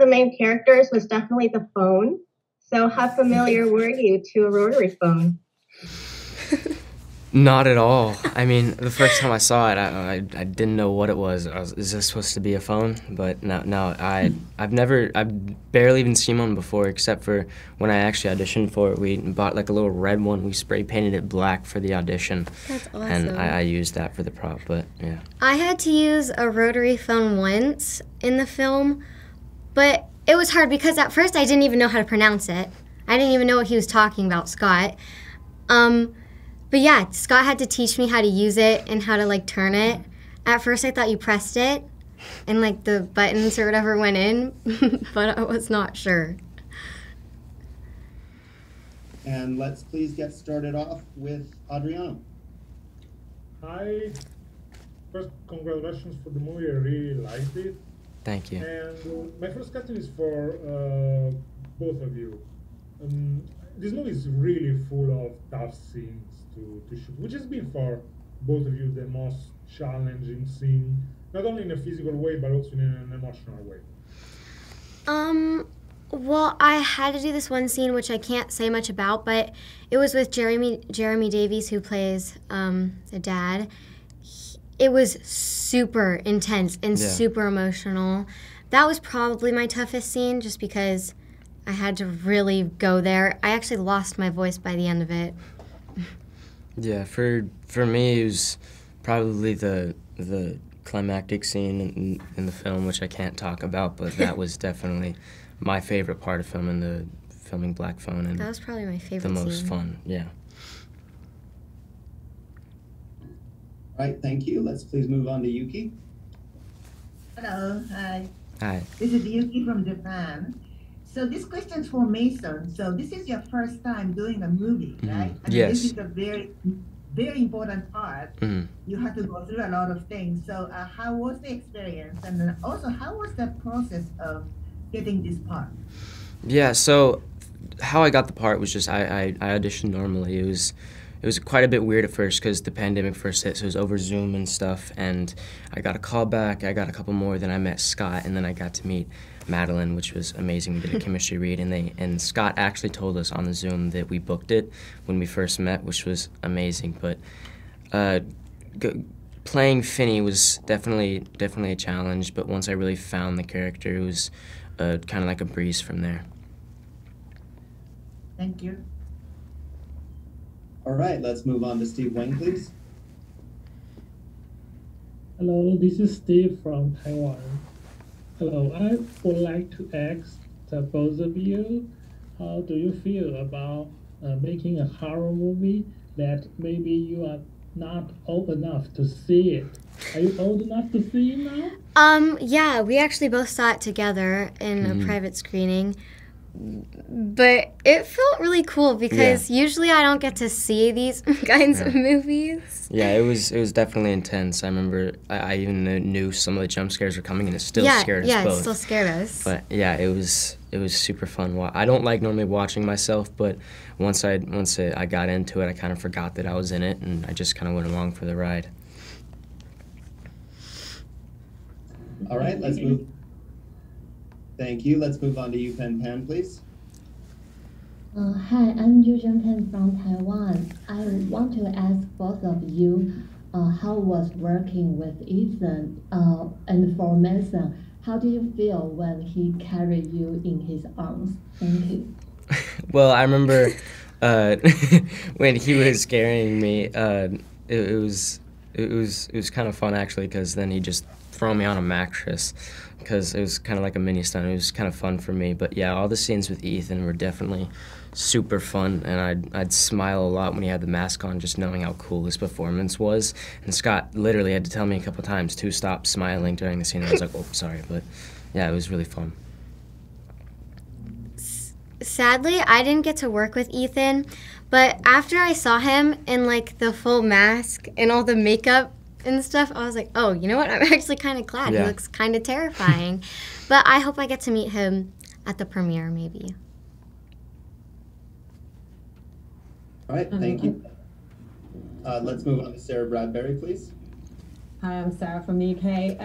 the main characters was definitely the phone. So how familiar were you to a rotary phone? Not at all. I mean, the first time I saw it, I didn't know what it was. Is this supposed to be a phone? But no, I've barely even seen one before, except for when I actually auditioned for it. We bought like a little red one. We spray painted it black for the audition. That's awesome. And I used that for the prop, but yeah. I had to use a rotary phone once in the film, but it was hard because at first I didn't even know how to pronounce it. I didn't even know what he was talking about, Scott. But yeah, Scott had to teach me how to use it and how to like turn it. At first I thought you pressed it and like the buttons or whatever went in, but I was not sure. And let's please get started off with Adriano. Hi. First, congratulations for the movie. I really liked it. Thank you. And my first question is for both of you. This movie is really full of tough scenes to shoot, which has been for both of you the most challenging scene, not only in a physical way, but also in an emotional way. Well, I had to do this one scene, which I can't say much about, but it was with Jeremy Davies, who plays the dad. It was super intense and super emotional. That was probably my toughest scene, just because I had to really go there. I actually lost my voice by the end of it. Yeah, for me, it was probably the climactic scene in the film, which I can't talk about, but that was definitely my favorite part of filming Black Phone, and that was probably my favorite the most scene. fun. Yeah. All right, thank you. Let's please move on to Yuki. Hello, hi. Hi. This is Yuki from Japan. So this question's for Mason. So this is your first time doing a movie, right? I mean, yes. This is a very, very important part. You have to go through a lot of things. So how was the experience? And then also, how was the process of getting this part? Yeah, so how I got the part was just I auditioned normally. It was quite a bit weird at first because the pandemic first hit, so it was over Zoom and stuff, and I got a call back, I got a couple more, then I met Scott, and then I got to meet Madeleine, which was amazing. We did a chemistry read, and Scott actually told us on the Zoom that we booked it when we first met, which was amazing. But playing Finney was definitely a challenge, but once I really found the character, it was kind of like a breeze from there. Thank you. All right, let's move on to Steve Wang, please. Hello, this is Steve from Taiwan. Hello, I would like to ask the both of you, how do you feel about making a horror movie that maybe you are not old enough to see it? Are you old enough to see it now? Yeah, we actually both saw it together in a private screening. But it felt really cool because usually I don't get to see these kinds of movies. Yeah, it was definitely intense. I remember I even knew some of the jump scares were coming, and it still scared us both. Yeah, it still scared us. But yeah, it was super fun. I don't like normally watching myself, but once I got into it, I kind of forgot that I was in it, and I just kind of went along for the ride. All right, let's move. Thank you. Let's move on to Yupen Pan, please. Hi, I'm Yupen Pan from Taiwan. I want to ask both of you how was working with Ethan and for Mason. How do you feel when he carried you in his arms? Thank you. Well, I remember when he was carrying me. It was kind of fun actually, because then he just threw me on a mattress, because it was kind of like a mini stunt. It was kind of fun for me. But yeah, all the scenes with Ethan were definitely super fun, and I'd smile a lot when he had the mask on, just knowing how cool his performance was. And Scott literally had to tell me a couple times to stop smiling during the scene. I was like, oh, sorry, but yeah, it was really fun. Sadly, I didn't get to work with Ethan, but after I saw him in like the full mask and all the makeup and stuff, I was like, oh, you know what? I'm actually kind of glad. He looks kind of terrifying. But I hope I get to meet him at the premiere, maybe. All right, thank you. Let's move on to Sarah Bradbury, please. Hi, I'm Sarah from the UK.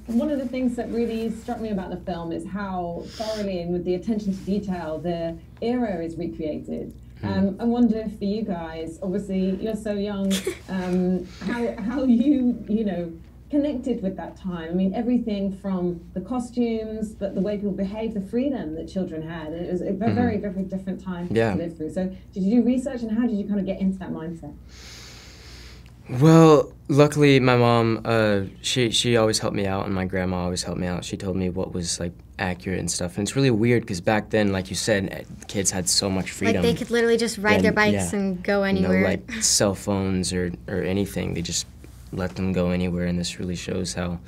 One of the things that really struck me about the film is how thoroughly and with the attention to detail the era is recreated. I wonder if for you guys, obviously you're so young, how you know, connected with that time. I mean, everything from the costumes, but the way people behave, the freedom that children had. It was a very, very different time to live through. So did you do research, and how did you kind of get into that mindset? Well, luckily my mom, she always helped me out, and my grandma always helped me out. She told me what was like accurate and stuff. And it's really weird because back then, like you said, kids had so much freedom. Like they could literally just ride their bikes and go anywhere. No like cell phones or anything. They just let them go anywhere, and this really shows how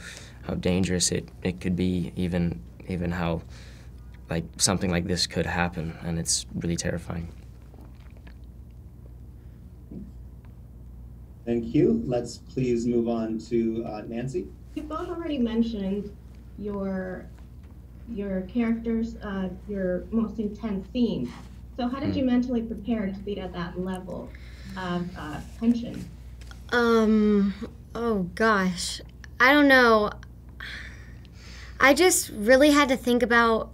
dangerous it could be, even how like something like this could happen, and it's really terrifying. Thank you. Let's please move on to Nancy. You both already mentioned your characters, your most intense scenes. So how did you mentally prepare to be at that level of tension? Oh gosh, I don't know. I just really had to think about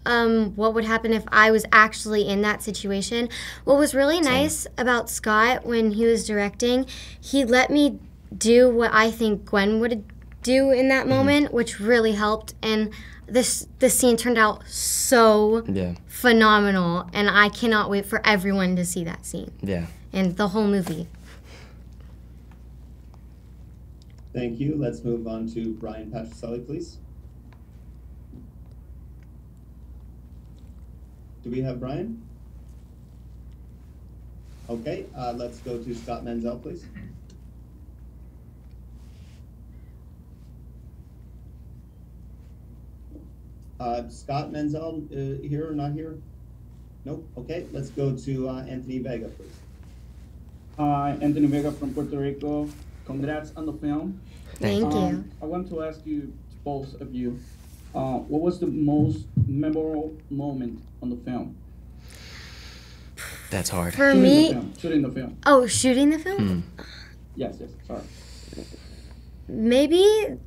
what would happen if I was actually in that situation. What was really nice about Scott when he was directing, he let me do what I think Gwen would do in that moment, which really helped. And the scene turned out so phenomenal, and I cannot wait for everyone to see that scene. Yeah. And the whole movie. Thank you. Let's move on to Brian Patricelli, please. Do we have Brian? Okay, let's go to Scott Menzel, please. Scott Menzel, here or not here? Nope. Okay, let's go to Anthony Vega, please. Hi, Anthony Vega from Puerto Rico. Congrats on the film. Thank you. I want to ask you, both of you, what was the most memorable moment on the film? That's hard. For me, shooting the film. Oh, shooting the film? Yes, sorry. Maybe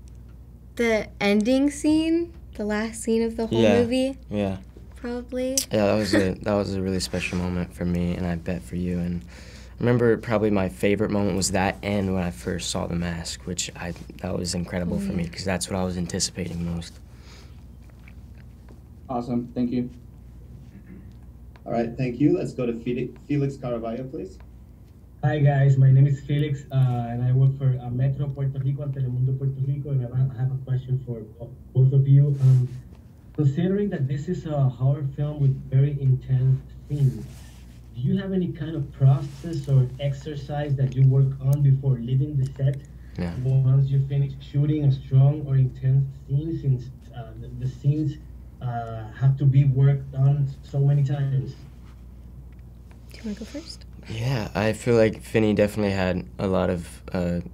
the ending scene, the last scene of the whole movie. Yeah. Probably. Yeah, that was a really special moment for me, and I bet for you. And I remember probably my favorite moment was that end when I first saw the mask, which that was incredible for me because that's what I was anticipating most. Awesome, thank you. All right, thank you. Let's go to Felix Caraballo, please. Hi guys, my name is Felix, and I work for Metro Puerto Rico and Telemundo Puerto Rico, and I have a question for both of you. Considering that this is a horror film with very intense scenes, do you have any kind of process or exercise that you work on before leaving the set? Yeah. Once you finish shooting a strong or intense scene, since the scenes have to be worked on so many times. Do you want to go first? Yeah, I feel like Finney definitely had a lot of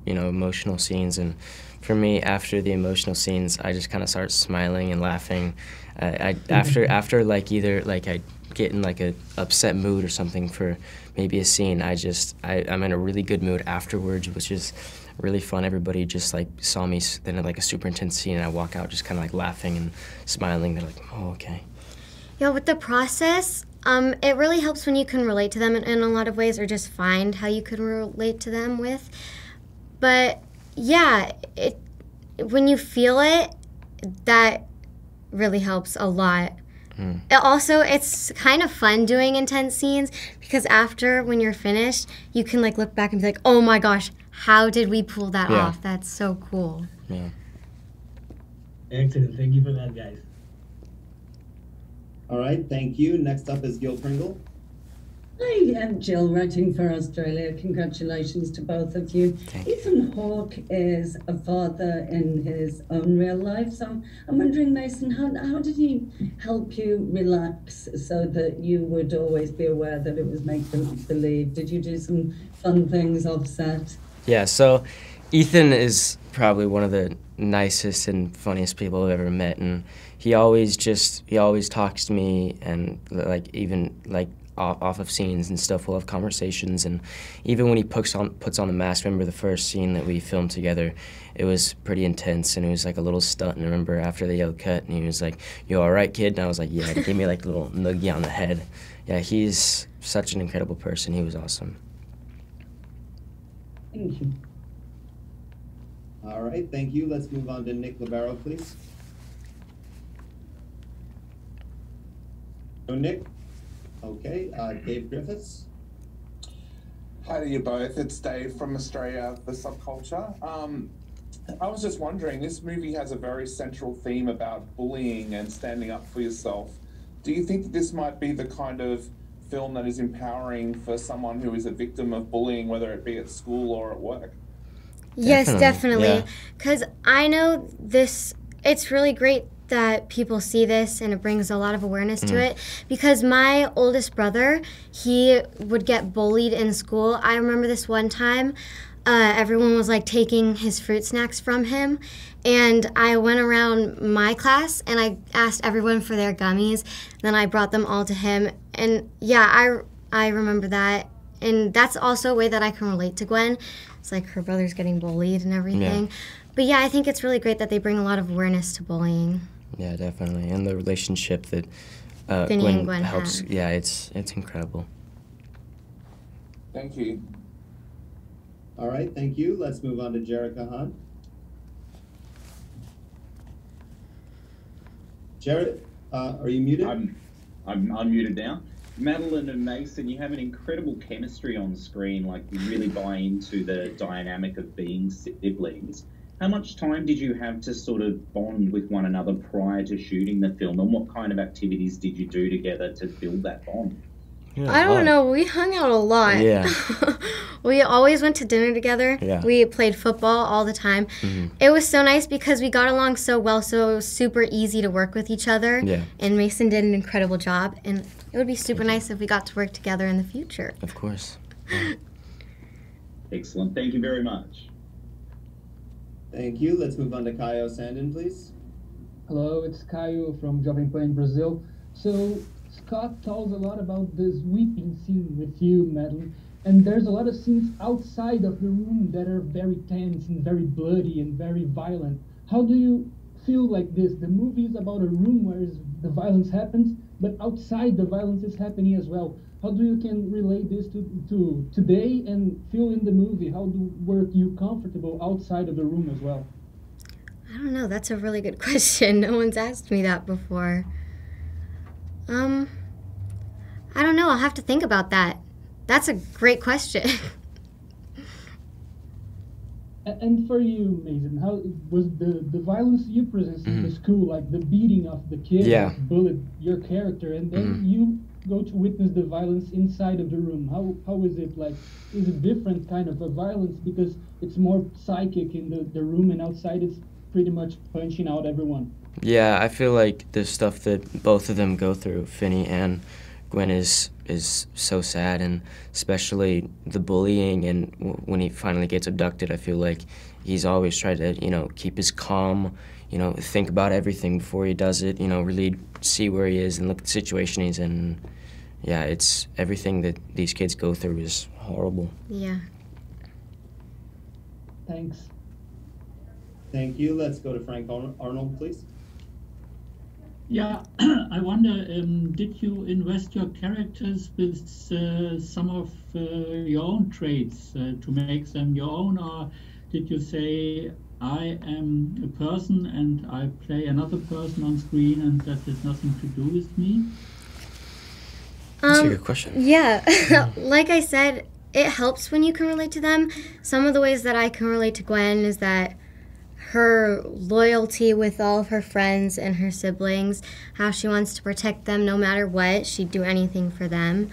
emotional scenes, and for me, after the emotional scenes, I just kind of start smiling and laughing. After like either like I get in like a upset mood or something for maybe a scene, I'm in a really good mood afterwards, which is really fun. Everybody just like saw me then in like a super intense scene, and I walk out just kind of like laughing and smiling. They're like, oh, okay. Yeah, with the process, it really helps when you can relate to them in a lot of ways, or just find how you can relate to them with. But yeah, when you feel it, that really helps a lot. It's kind of fun doing intense scenes because after, when you're finished, you can like look back and be like, oh my gosh, how did we pull that off? That's so cool. Yeah. Excellent. Thank you for that, guys. All right, thank you. Next up is Gil Pringle. Hi, I'm Jill, writing for Australia. Congratulations to both of you. Ethan Hawke is a father in his own real life, so I'm wondering, Mason, how did he help you relax so that you would always be aware that it was make-believe? Did you do some fun things off set? Yeah, so Ethan is probably one of the nicest and funniest people I've ever met, and he always talks to me, and like even like off of scenes and stuff. We'll have conversations, and even when he puts on the mask, remember the first scene that we filmed together, it was pretty intense, and it was like a little stunt. And I remember after they yelled cut, and he was like, "You all right, kid?" And I was like, "Yeah." He gave me like a little noogie on the head. Yeah, he's such an incredible person. He was awesome. Thank you. All right, thank you. Let's move on to Nick Libero, please. So Nick, okay, Dave Griffiths. Hi to you both. It's Dave from Australia, the Subculture. I was just wondering, this movie has a very central theme about bullying and standing up for yourself. Do you think that this might be the kind of film that is empowering for someone who is a victim of bullying, whether it be at school or at work? Yes, definitely. Because I know this, it's really great that people see this and it brings a lot of awareness to it, because my oldest brother, he would get bullied in school. I remember this one time, everyone was like taking his fruit snacks from him, and I went around my class and I asked everyone for their gummies, then I brought them all to him, and yeah, I remember that, and that's also a way that I can relate to Gwen. It's like her brother's getting bullied and everything. But yeah, I think it's really great that they bring a lot of awareness to bullying. Yeah, definitely, and the relationship that Finny and Gwen helps. have. Yeah, it's incredible. Thank you. All right, thank you. Let's move on to Jerrica Hahn. Jared, are you muted? I'm unmuted now. Madeleine and Mason, you have an incredible chemistry on screen. Like, you really buy into the dynamic of being siblings. How much time did you have to sort of bond with one another prior to shooting the film, and what kind of activities did you do together to build that bond? Yeah, I don't know. We hung out a lot. Yeah. We always went to dinner together. Yeah. We played football all the time. It was so nice because we got along so well, so it was super easy to work with each other. Yeah. And Mason did an incredible job, and it would be super nice if we got to work together in the future. Of course. Excellent. Thank you very much. Thank you. Let's move on to Caio Sandin, please. Hello, it's Caio from Jovem Pan Brazil. So Scott tells a lot about this weeping scene with you, Madeleine, and there's a lot of scenes outside of the room that are very tense and very bloody and very violent. How do you feel like this? The movie is about a room where the violence happens, but outside the violence is happening as well. How do you can relate this to today and feel in the movie? How were you comfortable outside of the room as well? I don't know. That's a really good question. No one's asked me that before. I don't know. I'll have to think about that. That's a great question. And for you, Mason, how was the violence you presented in the school, like the beating of the kid, that bullied your character, and then you go to witness the violence inside of the room? How is it like? Is it different kind of a violence because it's more psychic in the room, and outside it's pretty much punching out everyone? Yeah, I feel like the stuff that both of them go through, Finny and Gwen, is so sad, and especially the bullying, and when he finally gets abducted, I feel like he's always tried to, keep his calm, think about everything before he does it, really see where he is and look at the situation he's in. Yeah, it's everything that these kids go through is horrible. Yeah. Thanks. Thank you. Let's go to Frank Arnold, please. Yeah, I wonder, did you invest your characters with some of your own traits to make them your own, or did you say, I am a person and I play another person on screen and that has nothing to do with me? That's a good question. Yeah, like I said, it helps when you can relate to them. Some of the ways that I can relate to Gwen is that her loyalty with all of her friends and her siblings, how she wants to protect them no matter what, she'd do anything for them.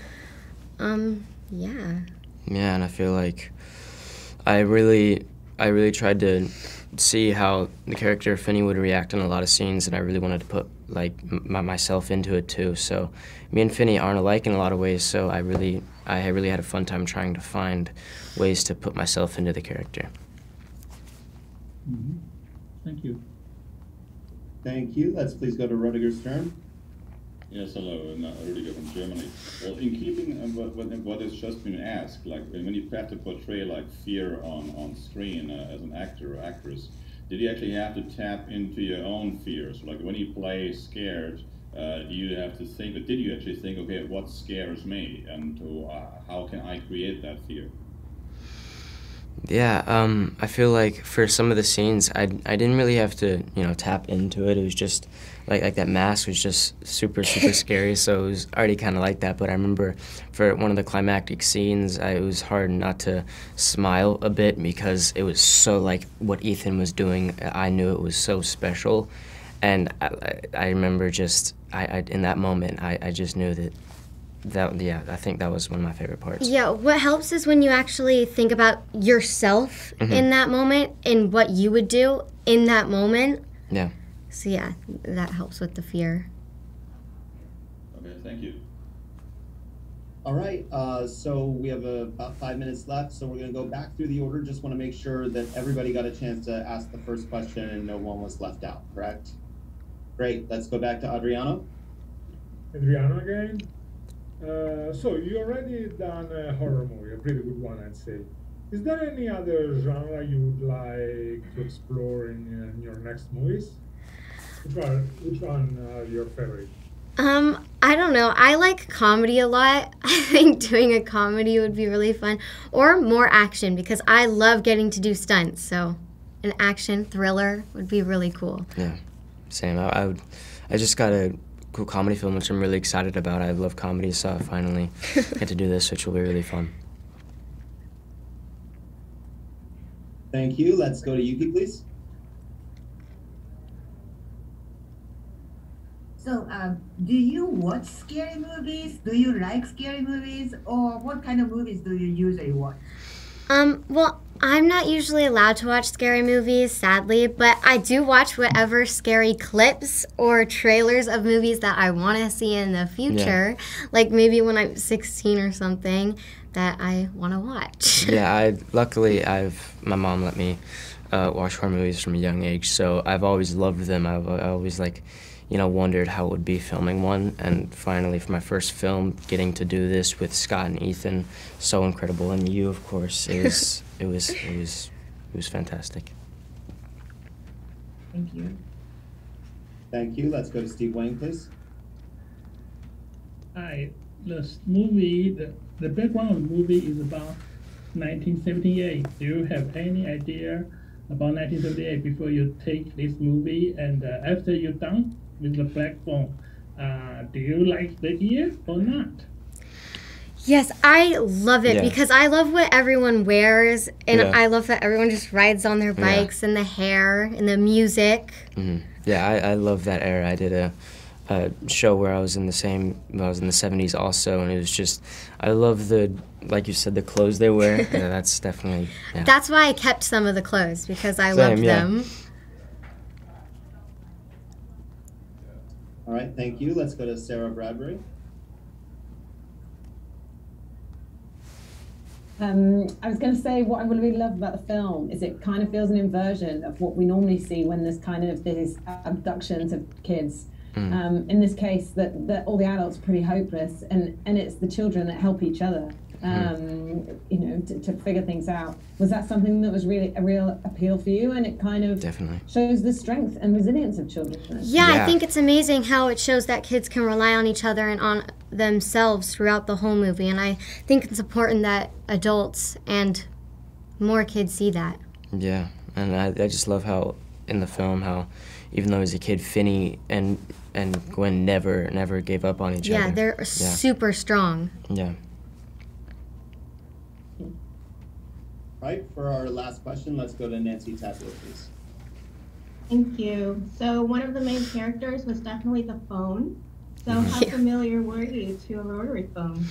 Yeah. Yeah, and I feel like I really tried to see how the character Finny would react in a lot of scenes, and I really wanted to put myself into it too. So me and Finny aren't alike in a lot of ways, so I really had a fun time trying to find ways to put myself into the character. Thank you. Thank you. Let's please go to Rutger Stern. Yes, hello, and Rudiger from Germany. Well, in keeping what has just been asked, like when you have to portray like fear on screen as an actor or actress, did you actually have to tap into your own fears? Like when you play scared, do you have to think, or did you actually think, okay, what scares me, and how can I create that fear? Yeah, I feel like for some of the scenes, I didn't really have to, tap into it. It was just like that mask was just super scary, so it was already kind of like that. But I remember for one of the climactic scenes, it was hard not to smile a bit because it was so like what Ethan was doing. I knew it was so special, and I remember just in that moment, I just knew I think that was one of my favorite parts. Yeah, what helps is when you actually think about yourself in that moment and what you would do in that moment. Yeah. So yeah, that helps with the fear. Okay, thank you. All right, so we have about 5 minutes left, so we're going to go back through the order. Just want to make sure that everybody got a chance to ask the first question and no one was left out, correct? Great, let's go back to Adriano. Adriano again. So you already done a horror movie, a pretty good one, I'd say. Is there any other genre you would like to explore in your next movies? Which one are your favorite? I don't know. I like comedy a lot. I think doing a comedy would be really fun, or more action because I love getting to do stunts. So, an action thriller would be really cool. Yeah, same. I just got a cool comedy film, which I'm really excited about. I love comedy, so I finally get to do this, which will be really fun. Thank you. Let's go to Yuki, please. So, do you watch scary movies? Do you like scary movies? Or what kind of movies do you usually watch? Well, I'm not usually allowed to watch scary movies, sadly, but I do watch whatever scary clips or trailers of movies that I want to see in the future. Yeah. Like maybe when I'm 16 or something that I want to watch. Yeah, luckily my mom let me watch horror movies from a young age, so I've always loved them. I always wondered how it would be filming one, and finally for my first film, getting to do this with Scott and Ethan, so incredible, and you, of course, it was fantastic. Thank you. Thank you. Let's go to Steve Wayne, please. Hi. This movie, the background of the movie is about 1978. Do you have any idea about 1978 before you take this movie? And after you're done with the platform, do you like the year or not? Yes, I love it because I love what everyone wears, and I love that everyone just rides on their bikes and the hair and the music. Mm-hmm. Yeah, I love that era. I did a show where I was in the 70s also, and it was just, I love like you said, the clothes they wear. Yeah, that's definitely, yeah. That's why I kept some of the clothes, because I loved them. All right, thank you. Let's go to Sarah Bradbury. I was going to say what I really love about the film is it kind of feels an inversion of what we normally see when there's kind of these abductions of kids. In this case, that all the adults are pretty hopeless, and it's the children that help each other, to figure things out. Was that something that was really a real appeal for you? And it kind of shows the strength and resilience of children. Yeah, I think it's amazing how it shows that kids can rely on each other and on themselves throughout the whole movie. And I think it's important that adults and more kids see that. Yeah, and I just love how in the film how even though as a kid, Finney and Gwen never gave up on each other. Yeah, they're super strong. Yeah. All right, for our last question, let's go to Nancy Tapia, please. Thank you. So one of the main characters was definitely the phone. So how familiar were you to a rotary phone?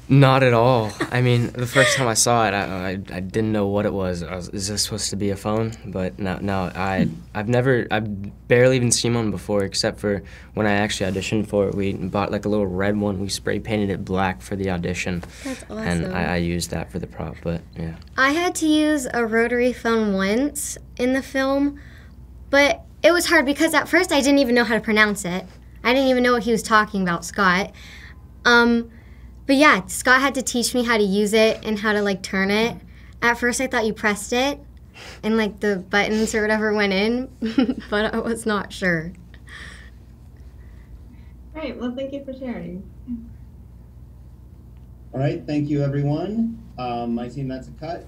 Not at all. I mean, the first time I saw it, I didn't know what it was. Is this supposed to be a phone? But no, I've barely even seen one before, except for when I actually auditioned for it. We bought like a little red one. We spray painted it black for the audition. That's awesome. And I used that for the prop, but yeah. I had to use a rotary phone once in the film, but it was hard because at first I didn't even know how to pronounce it. I didn't even know what he was talking about, Scott. But yeah, Scott had to teach me how to use it and how to like turn it. At first I thought you pressed it and like the buttons or whatever went in, but I was not sure. Great, well thank you for sharing. All right, thank you everyone. My team, that's a cut.